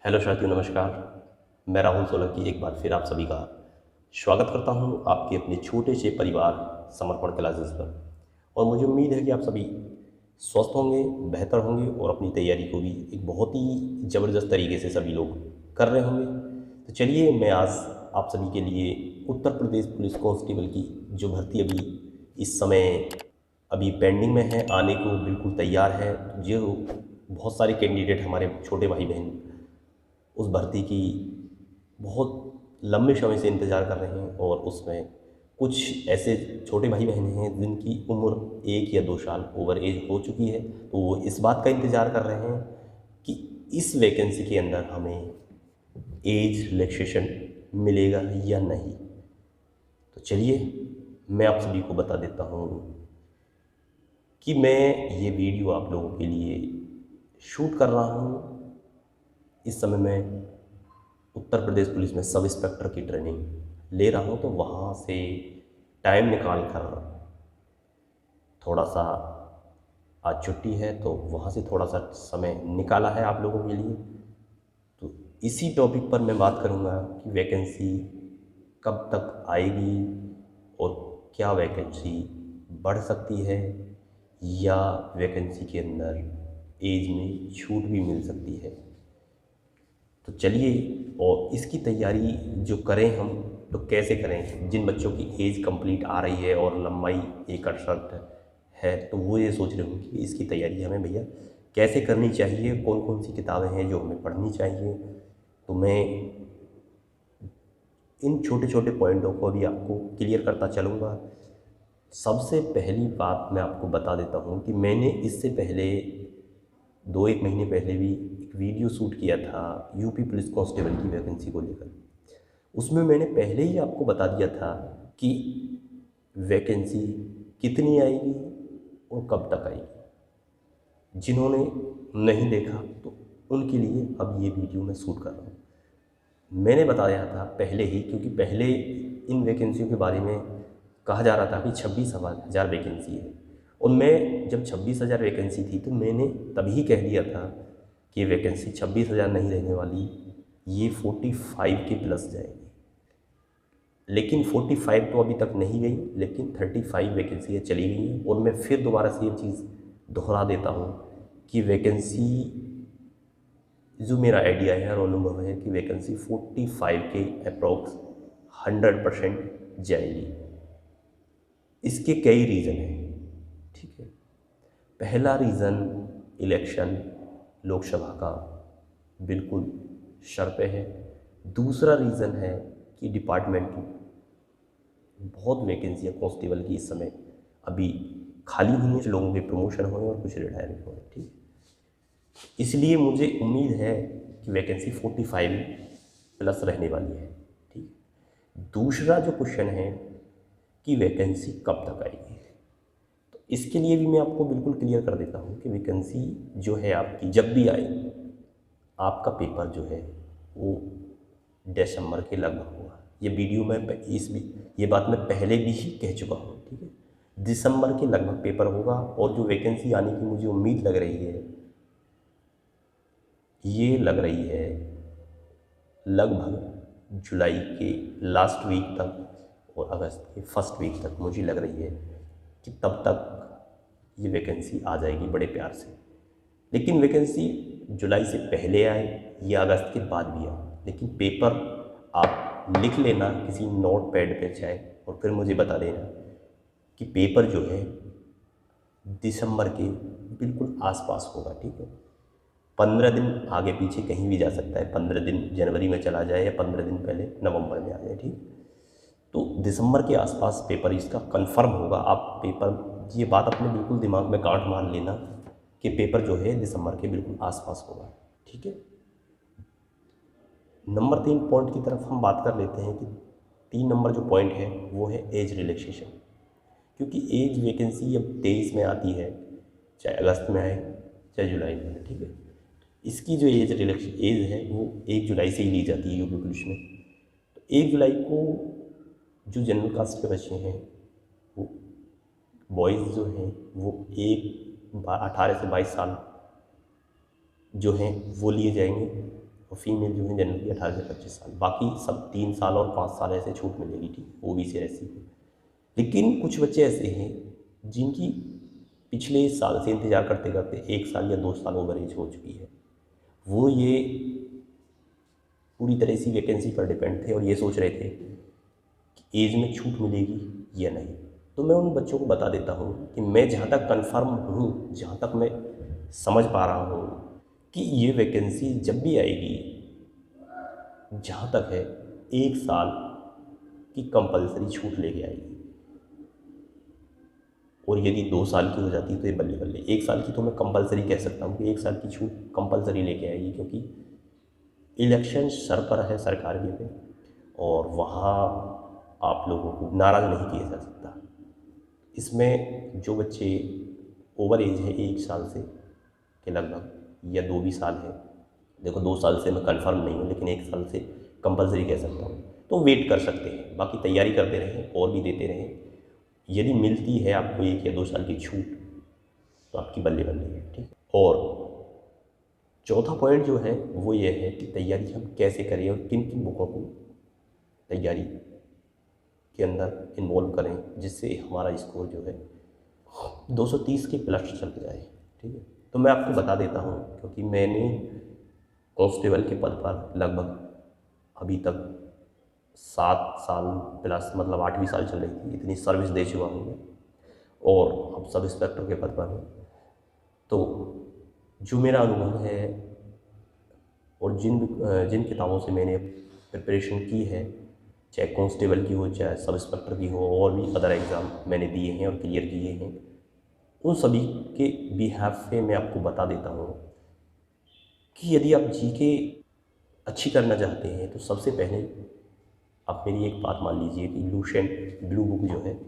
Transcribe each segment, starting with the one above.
Hello साथियों, नमस्कार। मैं राहुल सोलंकी एक बार फिर आप सभी का स्वागत करता हूं आपके अपने छोटे से परिवार समर्पण क्लासेस पर। और मुझे उम्मीद है कि आप सभी स्वस्थ होंगे, बेहतर होंगे और अपनी तैयारी को भी एक बहुत ही ज़बरदस्त तरीके से सभी लोग कर रहे होंगे। तो चलिए, मैं आज आप सभी के लिए उत्तर प्रदेश पुलिस कांस्टेबल की जो भर्ती अभी इस समय अभी पेंडिंग में है, आने को बिल्कुल तैयार है, जो बहुत सारे कैंडिडेट हमारे छोटे भाई बहन उस भर्ती की बहुत लंबे समय से इंतज़ार कर रहे हैं। और उसमें कुछ ऐसे छोटे भाई बहन हैं जिनकी उम्र 1 या 2 साल ओवर एज हो चुकी है, तो वो इस बात का इंतज़ार कर रहे हैं कि इस वैकेंसी के अंदर हमें एज रिलैक्सेशन मिलेगा या नहीं। तो चलिए, मैं आप सभी को बता देता हूँ कि मैं ये वीडियो आप लोगों के लिए शूट कर रहा हूँ। इस समय मैं उत्तर प्रदेश पुलिस में सब इंस्पेक्टर की ट्रेनिंग ले रहा हूँ, तो वहाँ से टाइम निकाल कर थोड़ा सा, आज छुट्टी है तो वहाँ से थोड़ा सा समय निकाला है आप लोगों के लिए। तो इसी टॉपिक पर मैं बात करूँगा कि वैकेंसी कब तक आएगी और क्या वैकेंसी बढ़ सकती है या वैकेंसी के अंदर एज में छूट भी मिल सकती है। तो चलिए, और इसकी तैयारी जो करें हम, तो कैसे करें। जिन बच्चों की एज कंप्लीट आ रही है और लंबाई 168 है, तो वो ये सोच रहे होंगे कि इसकी तैयारी हमें भैया कैसे करनी चाहिए, कौन कौन सी किताबें हैं जो हमें पढ़नी चाहिए। तो मैं इन छोटे छोटे पॉइंटों को भी आपको क्लियर करता चलूँगा। सबसे पहली बात मैं आपको बता देता हूँ कि मैंने इससे पहले 2-1 महीने पहले भी एक वीडियो शूट किया था यूपी पुलिस कांस्टेबल की वैकेंसी को लेकर। उसमें मैंने पहले ही आपको बता दिया था कि वैकेंसी कितनी आएगी और कब तक आएगी। जिन्होंने नहीं देखा तो उनके लिए अब ये वीडियो मैं शूट कर रहा हूँ। मैंने बताया था पहले ही, क्योंकि पहले इन वैकेंसियों के बारे में कहा जा रहा था कि 26,000 वैकेंसी है। और मैं जब 26,000 वैकेंसी थी तो मैंने तभी कह दिया था कि वैकेंसी 26,000 नहीं रहने वाली, ये 45 के प्लस जाएगी। लेकिन 45 तो अभी तक नहीं गई, लेकिन 35 वैकेंसियाँ चली गई हैं। और मैं फिर दोबारा से ये चीज़ दोहरा देता हूँ कि वैकेंसी जो मेरा आइडिया है और अनुभव है कि वैकेंसी 45 के अप्रॉक्स 100% जाएगी। इसके कई रीज़न हैं, ठीक है। पहला रीज़न इलेक्शन लोकसभा का बिल्कुल सर पे है। दूसरा रीज़न है कि डिपार्टमेंट की बहुत वैकेंसियाँ कांस्टेबल की इस समय अभी खाली हुई हैं, लोगों के प्रमोशन हुए और कुछ रिटायर भी हुए, ठीक है। इसलिए मुझे उम्मीद है कि वैकेंसी 45 प्लस रहने वाली है, ठीक। दूसरा जो क्वेश्चन है कि वैकेंसी कब तक आएगी, तो इसके लिए भी मैं आपको बिल्कुल क्लियर कर देता हूँ कि वैकेंसी जो है आपकी जब भी आए, आपका पेपर जो है वो दिसंबर के लगभग होगा। ये वीडियो में ये बात मैं पहले भी ही कह चुका हूँ, ठीक है। दिसंबर के लगभग पेपर होगा। और जो वैकेंसी आने की मुझे उम्मीद लग रही है, ये लग रही है लगभग जुलाई के लास्ट वीक तक और अगस्त के फर्स्ट वीक तक। मुझे लग रही है कि तब तक ये वैकेंसी आ जाएगी बड़े प्यार से। लेकिन वैकेंसी जुलाई से पहले आए या अगस्त के बाद भी आए, लेकिन पेपर आप लिख लेना किसी नोट पैड पे चाहे, और फिर मुझे बता देना कि पेपर जो है दिसंबर के बिल्कुल आसपास होगा, ठीक है। 15 दिन आगे पीछे कहीं भी जा सकता है, 15 दिन जनवरी में चला जाए या 15 दिन पहले नवंबर में आ जाए, ठीक। तो दिसंबर के आसपास पेपर इसका कंफर्म होगा। आप पेपर, ये बात अपने बिल्कुल दिमाग में गांठ मार लेना कि पेपर जो है दिसंबर के बिल्कुल आसपास होगा, ठीक है। नंबर 3 पॉइंट की तरफ हम बात कर लेते हैं कि 3 नंबर जो पॉइंट है वो है एज रिलैक्सेशन। क्योंकि एज वैकेंसी अब 23 में आती है, चाहे अगस्त में आए चाहे जुलाई में आए, ठीक है। इसकी जो एज है वो 1 जुलाई से ही ली जाती है यूपी पुलिस में। तो 1 जुलाई को जो जनरल कास्ट के बच्चे हैं, वो बॉयज़ जो हैं वो 18 से 22 साल जो हैं वो लिए जाएंगे। और फीमेल जो है जनरली 18 से 25 साल, बाकी सब 3 साल और 5 साल ऐसे छूट मिलेगी, ठीक, OBC SC को। लेकिन कुछ बच्चे ऐसे हैं जिनकी पिछले साल से इंतज़ार करते करते 1 साल या 2 साल ओवर एज हो चुकी है, वो ये पूरी तरह से वैकेंसी पर डिपेंड थे और ये सोच रहे थे कि एज में छूट मिलेगी या नहीं। तो मैं उन बच्चों को बता देता हूँ कि मैं जहाँ तक कंफर्म हूँ, जहाँ तक मैं समझ पा रहा हूँ कि ये वैकेंसी जब भी आएगी, जहाँ तक है 1 साल की कंपलसरी छूट लेके आएगी। और यदि 2 साल की हो जाती है तो ये बल्ले बल्ले, 1 साल की तो मैं कंपलसरी कह सकता हूँ कि 1 साल की छूट कंपलसरी लेके आएगी, क्योंकि इलेक्शन सर पर है सरकार के पे, और वहाँ आप लोगों को नाराज़ नहीं किया जा सकता। इसमें जो बच्चे ओवर एज है 1 साल से के लगभग, या 2 भी साल है, देखो 2 साल से मैं कंफर्म नहीं हूँ, लेकिन 1 साल से कंपलसरी कह सकता हूँ, तो वेट कर सकते हैं। बाकी तैयारी करते रहें और भी देते रहें। यदि मिलती है आपको 1 या 2 साल की छूट तो आपकी बल्ले बल्ले है, ठीक। और चौथा पॉइंट जो है वो ये है कि तैयारी हम कैसे करें और किन किन बुकों को तैयारी के अंदर इन्वॉल्व करें, जिससे हमारा स्कोर जो है 230 के प्लस चल जाए, ठीक है। तो मैं आपको बता देता हूँ, क्योंकि मैंने कांस्टेबल के पद पर लगभग अभी तक 7 साल प्लस, मतलब 8वीं साल चल रही थी, इतनी सर्विस दे चुका हूँ मैं, और अब सब इंस्पेक्टर के पद पर हूँ। तो जो मेरा अनुभव है और जिन किताबों से मैंने प्रिपरेशन की है, चाहे कांस्टेबल की हो, चाहे सब इंस्पेक्टर की हो, और भी अदर एग्ज़ाम मैंने दिए हैं और क्लियर किए हैं, उन सभी के बिहाफ पे मैं आपको बता देता हूँ कि यदि आप जीके अच्छी करना चाहते हैं तो सबसे पहले आप मेरी एक बात मान लीजिए कि लुसेंट ब्लू बुक जो है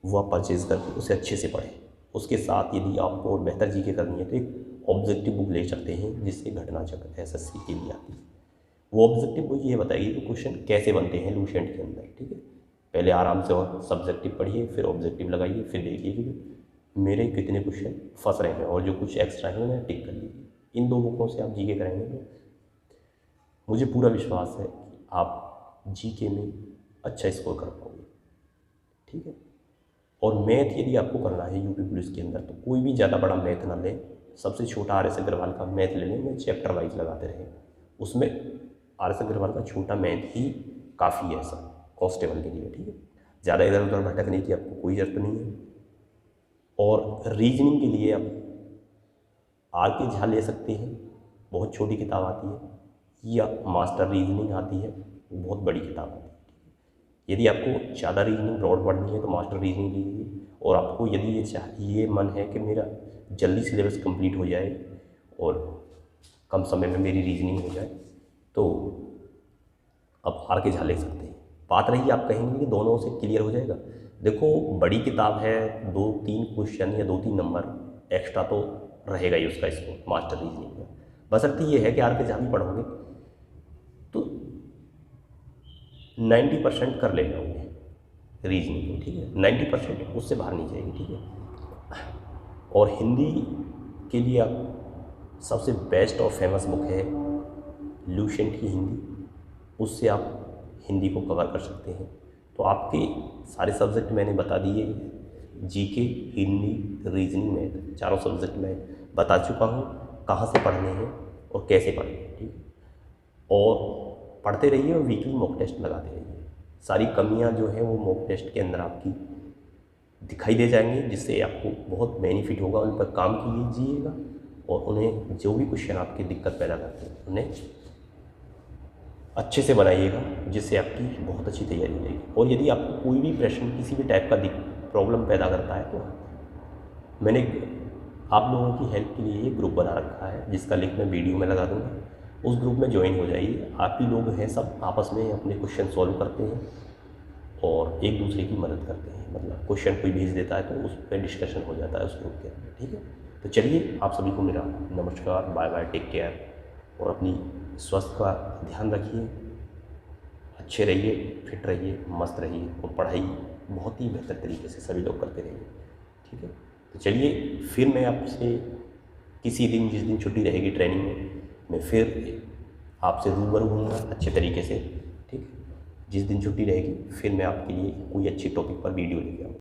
वो आप परचेज़ करके उसे अच्छे से पढ़ें। उसके साथ यदि आपको और बेहतर जीके करनी है तो एक ऑब्जेक्टिव बुक ले सकते हैं, जिससे घटना चक्र SSC के लिए आती है। वो ऑब्जेक्टिव बुक ये बताएगी कि क्वेश्चन कैसे बनते हैं लुसेंट के अंदर, ठीक है। पहले आराम से और सब्जेक्टिव पढ़िए, फिर ऑब्जेक्टिव लगाइए, फिर देखिए कि मेरे कितने क्वेश्चन फंस रहे हैं, और जो कुछ एक्स्ट्रा है उन्हें टिक कर लीजिए। इन 2 बुकों से आप जीके करेंगे तो मुझे पूरा विश्वास है कि आप जीके में अच्छा स्कोर कर पाओगे, ठीक है। और मैथ यदि आपको करना है यूपी पुलिस के अंदर, तो कोई भी ज़्यादा बड़ा मैथ ना लें, सबसे छोटा RS अग्रवाल का मैथ ले लें, चैप्टर वाइज लगाते रहें। उसमें RS अग्रवाल का छोटा मैथ ही काफ़ी है सब कांस्टेबल के लिए, ठीक है। ज़्यादा इधर उधर भटकने की आपको कोई ज़रूरत नहीं है। और रीजनिंग के लिए आप RK झा ले सकते हैं, बहुत छोटी किताब आती है, या मास्टर रीजनिंग आती है, बहुत बड़ी किताब आती है। यदि आपको ज़्यादा रीजनिंग ब्रॉड पढ़नी है तो मास्टर रीजनिंग लीजिए। और आपको यदि ये मन है कि मेरा जल्दी सिलेबस कंप्लीट हो जाए और कम समय में मेरी रीजनिंग हो जाए, तो आप RK झा ले सकते हैं। बात रही आप कहेंगे कि दोनों से क्लियर हो जाएगा, देखो बड़ी किताब है, 2-3 क्वेश्चन या 2-3 नंबर एक्स्ट्रा तो रहेगा ही उसका स्कोर मास्टर रीजनिंग का। बशर्ते ये है कि RK झा भी पढ़ोगे तो 90% कर ले जाओगे रीजनिंग को, ठीक है। 90% उससे बाहर नहीं जाएगी, ठीक है। और हिंदी के लिए आप सबसे बेस्ट और फेमस बुक है लुसेंट की हिंदी, उससे आप हिंदी को कवर कर सकते हैं। तो आपके सारे सब्जेक्ट मैंने बता दिए, जीके, हिंदी, रीजनिंग, मैथ, चारों सब्जेक्ट मैं बता चुका हूँ कहाँ से पढ़ने हैं और कैसे पढ़ने हैं, ठीक है। और पढ़ते रहिए और वीकली मॉक टेस्ट लगाते रहिए। सारी कमियां जो हैं वो मॉक टेस्ट के अंदर आपकी दिखाई दे जाएंगी, जिससे आपको बहुत बेनिफिट होगा। उन पर काम कीजिएगा और उन्हें जो भी क्वेश्चन आपकी दिक्कत पैदा करते हैं उन्हें अच्छे से बनाइएगा, जिससे आपकी बहुत अच्छी तैयारी हो जाएगी। और यदि आपको कोई भी प्रश्न किसी भी टाइप का प्रॉब्लम पैदा करता है तो मैंने आप लोगों की हेल्प के लिए एक ग्रुप बना रखा है, जिसका लिंक मैं वीडियो में लगा दूँगा। उस ग्रुप में ज्वाइन हो जाइए। आप ही लोग हैं, सब आपस में अपने क्वेश्चन सॉल्व करते हैं और एक दूसरे की मदद करते हैं। मतलब क्वेश्चन कोई भेज देता है तो उस पर डिस्कशन हो जाता है उस ग्रुप के अंदर, ठीक है। तो चलिए, आप सभी को मेरा नमस्कार, बाय बाय, टेक केयर, और अपनी स्वास्थ्य का ध्यान रखिए, अच्छे रहिए, फिट रहिए, मस्त रहिए, और पढ़ाई बहुत ही बेहतर तरीके से सभी लोग करते रहिए, ठीक है। तो चलिए, फिर मैं आपसे किसी दिन, जिस दिन छुट्टी रहेगी ट्रेनिंग में, मैं फिर आपसे रूबरू होऊंगा अच्छे तरीके से, ठीक है। जिस दिन छुट्टी रहेगी फिर मैं आपके लिए कोई अच्छे टॉपिक पर वीडियो लेके आऊँगा।